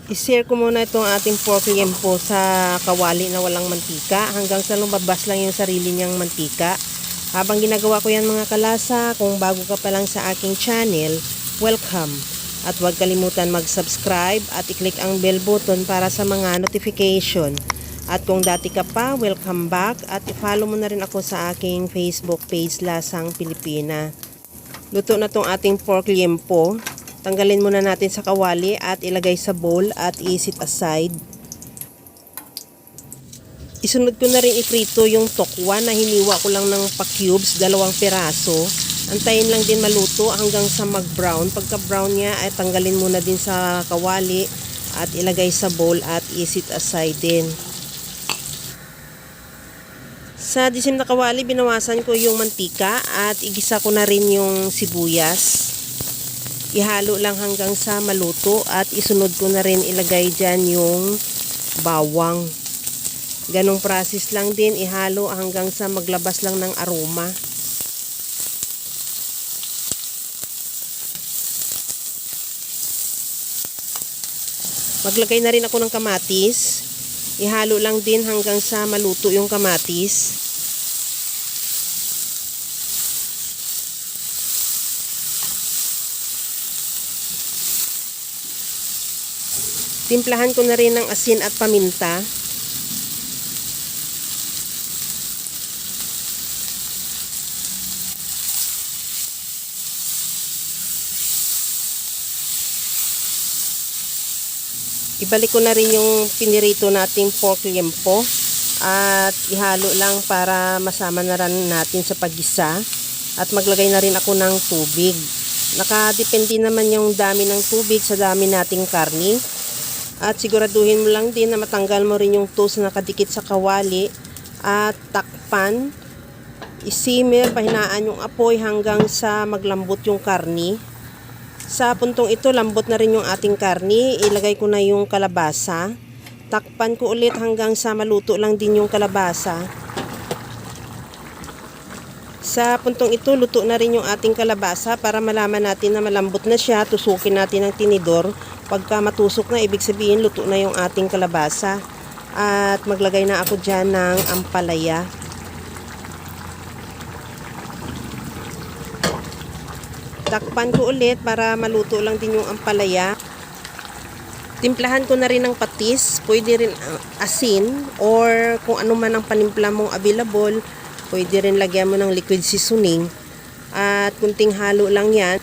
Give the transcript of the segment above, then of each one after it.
I-share ko muna itong ating pork liempo sa kawali na walang mantika hanggang sa lumabas lang yung sarili niyang mantika. Habang ginagawa ko yan mga kalasa, kung bago ka pa lang sa aking channel, welcome. At huwag kalimutan mag-subscribe at i-click ang bell button para sa mga notification. At kung dati ka pa, welcome back at i-follow mo na rin ako sa aking Facebook page Lasang Pilipina. Luto na tong ating pork liempo. Tanggalin muna natin sa kawali at ilagay sa bowl at i-set aside. Isunod ko na rin iprito yung tokwa na hiniwa ko lang ng pa-cubes, 2 piraso. Antayin lang din maluto hanggang sa mag-brown. Pagka brown niya ay tanggalin muna din sa kawali at ilagay sa bowl at i-set aside din. Sa disim na kawali, binawasan ko yung mantika at igisa ko na rin yung sibuyas. Ihalo lang hanggang sa maluto at isunod ko na rin ilagay dyan yung bawang. Ganong process lang din, ihalo hanggang sa maglabas lang ng aroma. Maglagay na rin ako ng kamatis. Ihalo lang din hanggang sa maluto yung kamatis. Timplahan ko na rin ng asin at paminta. Ibalik ko na rin yung pinirito nating pork liempo at ihalo lang para masama na rin natin sa paggisa. At maglagay na rin ako ng tubig. Nakadepende naman yung dami ng tubig sa dami nating karni. At siguraduhin mo lang din na matanggal mo rin yung toast na nakadikit sa kawali. At takpan, isimmer, pahinaan yung apoy hanggang sa maglambot yung karni. Sa puntong ito, lambot na rin yung ating karni. Ilagay ko na yung kalabasa. Takpan ko ulit hanggang sa maluto lang din yung kalabasa. Sa puntong ito, luto na rin yung ating kalabasa para malaman natin na malambot na siya. Tusukin natin ng tinidor. Pagka matusok na, ibig sabihin luto na yung ating kalabasa. At maglagay na ako dyan ng ampalaya. Takpan ko ulit para maluto lang din yung ampalaya. Timplahan ko na rin ng patis. Pwede rin asin or kung ano man ang panimpla mong available. Pwede rin lagyan mo ng liquid seasoning. At kunting halo lang yan.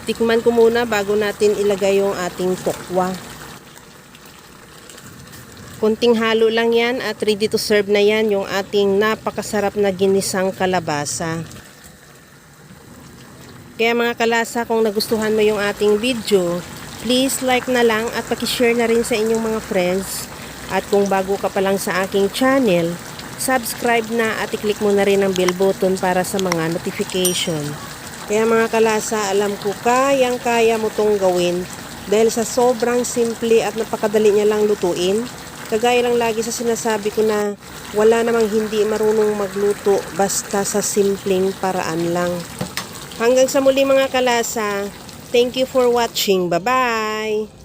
Tikman ko muna bago natin ilagay yung ating tokwa. Kunting halo lang yan at ready to serve na yan yung ating napakasarap na ginisang kalabasa. Kaya mga kalasa, kung nagustuhan mo yung ating video, please like na lang at pakishare na rin sa inyong mga friends. At kung bago ka pa lang sa aking channel, subscribe na at i-click mo na rin ang bell button para sa mga notification. Kaya mga kalasa, alam ko kayang-kaya mo tong gawin dahil sa sobrang simple at napakadali niya lang lutuin. Kagaya lang lagi sa sinasabi ko na wala namang hindi marunong magluto basta sa simpleng paraan lang. Hanggang sa muli mga kalasa, thank you for watching. Bye-bye!